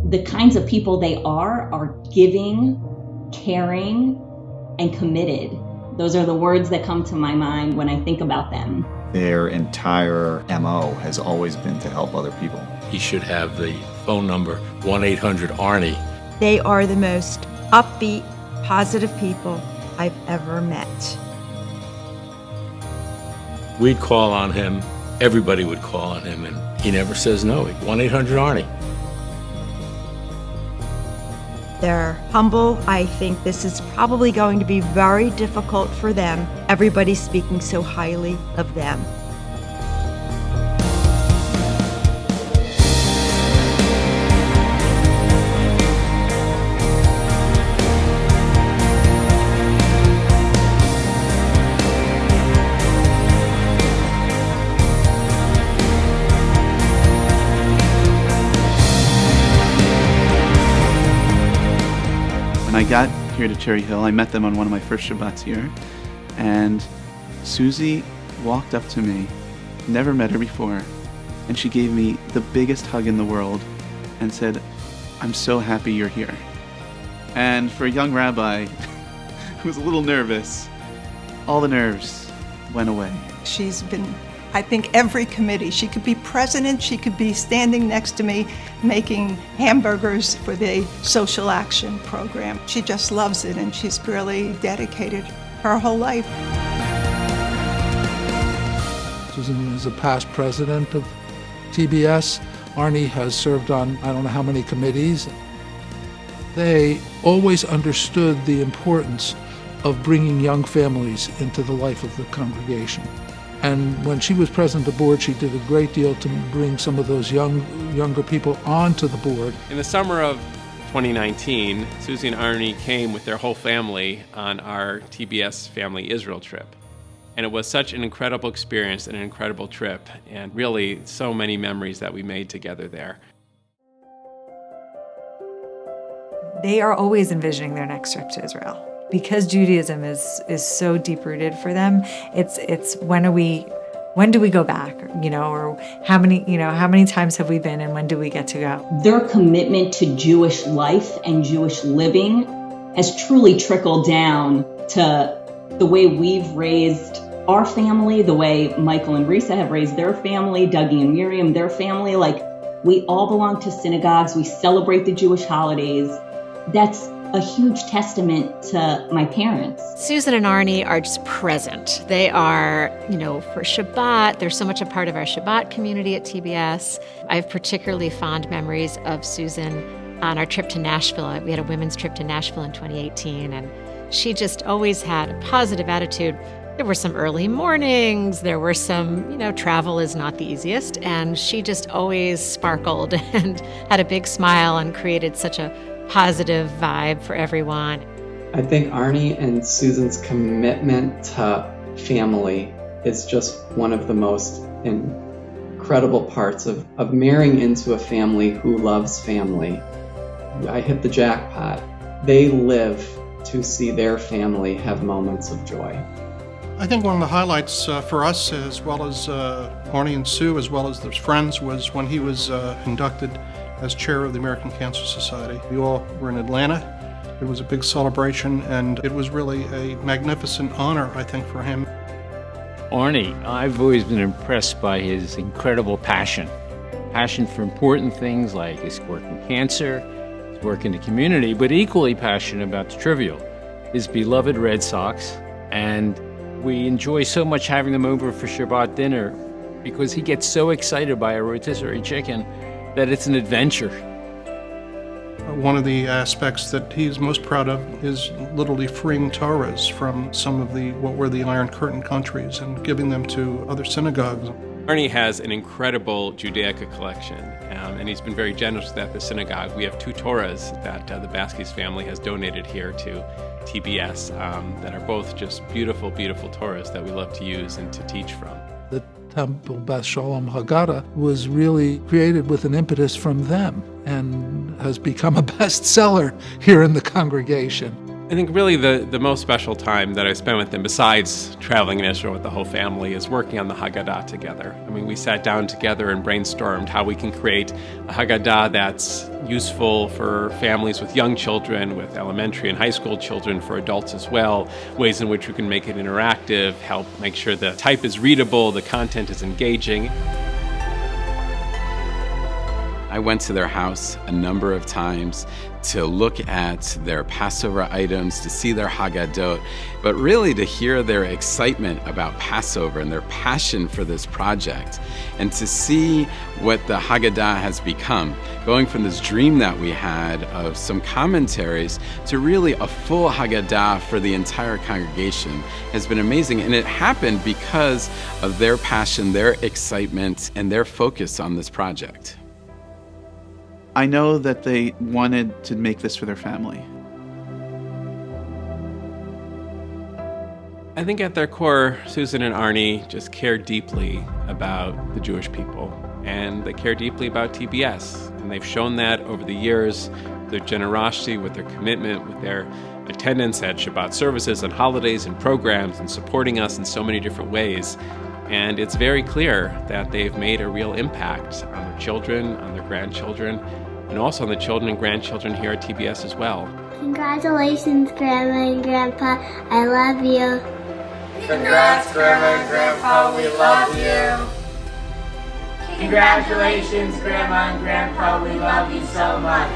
the kinds of people they are giving, caring, and committed. Those are the words that come to my mind when I think about them. Their entire MO has always been to help other people. He should have the phone number 1-800-ARNIE. They are the most upbeat, positive people I've ever met. We'd call on him, everybody would call on him, and he never says no. 1-800-ARNIE. They're humble. I think this is probably going to be very difficult for them. Everybody's speaking so highly of them. When I got here to Cherry Hill, I met them on one of my first Shabbats here, and Susie walked up to me, never met her before, and she gave me the biggest hug in the world and said, "I'm so happy you're here." And for a young rabbi who was a little nervous, all the nerves went away. She's been, I think, every committee. She could be president, she could be standing next to me making hamburgers for the social action program. She just loves it, and she's really dedicated her whole life. Susan is a past president of TBS. Arnie has served on I don't know how many committees. They always understood the importance of bringing young families into the life of the congregation. And when she was president of the board, she did a great deal to bring some of those younger people onto the board. In the summer of 2019, Susie and Arnie came with their whole family on our TBS Family Israel trip. And it was such an incredible experience and an incredible trip, and really so many memories that we made together there. They are always envisioning their next trip to Israel. Because Judaism is so deep-rooted for them, it's when do we go back, or how many times have we been and when do we get to go? Their commitment to Jewish life and Jewish living has truly trickled down to the way we've raised our family, the way Michael and Risa have raised their family, Dougie and Miriam, their family. Like, we all belong to synagogues, we celebrate the Jewish holidays. That's a huge testament to my parents. Susan and Arnie are just present. They are, for Shabbat, they're so much a part of our Shabbat community at TBS. I have particularly fond memories of Susan on our trip to Nashville. We had a women's trip to Nashville in 2018, and she just always had a positive attitude. There were some early mornings, there were some, travel is not the easiest, and she just always sparkled and had a big smile and created such a positive vibe for everyone. I think Arnie and Susan's commitment to family is just one of the most incredible parts of marrying into a family who loves family. I hit the jackpot. They live to see their family have moments of joy. I think one of the highlights for us, as well as Arnie and Sue, as well as their friends, was when he was inducted as chair of the American Cancer Society. We all were in Atlanta. It was a big celebration, and it was really a magnificent honor, I think, for him. Arnie, I've always been impressed by his incredible passion for important things like his work in cancer, his work in the community, but equally passionate about the trivial, his beloved Red Sox, and we enjoy so much having them over for Shabbat dinner because he gets so excited by a rotisserie chicken that it's an adventure. One of the aspects that he's most proud of is literally freeing Torahs from some of what were the Iron Curtain countries and giving them to other synagogues. Arnie has an incredible Judaica collection, and he's been very generous at the synagogue. We have 2 Torahs that the Baskies family has donated here to TBS that are both just beautiful, beautiful Torahs that we love to use and to teach from. The temple Beth Sholom Haggadah was really created with an impetus from them and has become a bestseller here in the congregation. I think really the most special time that I spent with them, besides traveling in Israel with the whole family, is working on the Haggadah together. I mean, we sat down together and brainstormed how we can create a Haggadah that's useful for families with young children, with elementary and high school children, for adults as well, ways in which we can make it interactive, help make sure the type is readable, the content is engaging. I went to their house a number of times to look at their Passover items, to see their Haggadot, but really to hear their excitement about Passover and their passion for this project, and to see what the Haggadah has become, going from this dream that we had of some commentaries to really a full Haggadah for the entire congregation has been amazing. And it happened because of their passion, their excitement, and their focus on this project. I know that they wanted to make this for their family. I think at their core, Susan and Arnie just care deeply about the Jewish people, and they care deeply about TBS. And they've shown that over the years, with their generosity, with their commitment, with their attendance at Shabbat services and holidays and programs, and supporting us in so many different ways. And it's very clear that they've made a real impact on their children, on their grandchildren, and also on the children and grandchildren here at TBS as well. Congratulations, Grandma and Grandpa. I love you. Congrats, Grandma and Grandpa. We love you. Congratulations, Grandma and Grandpa. We love you so much.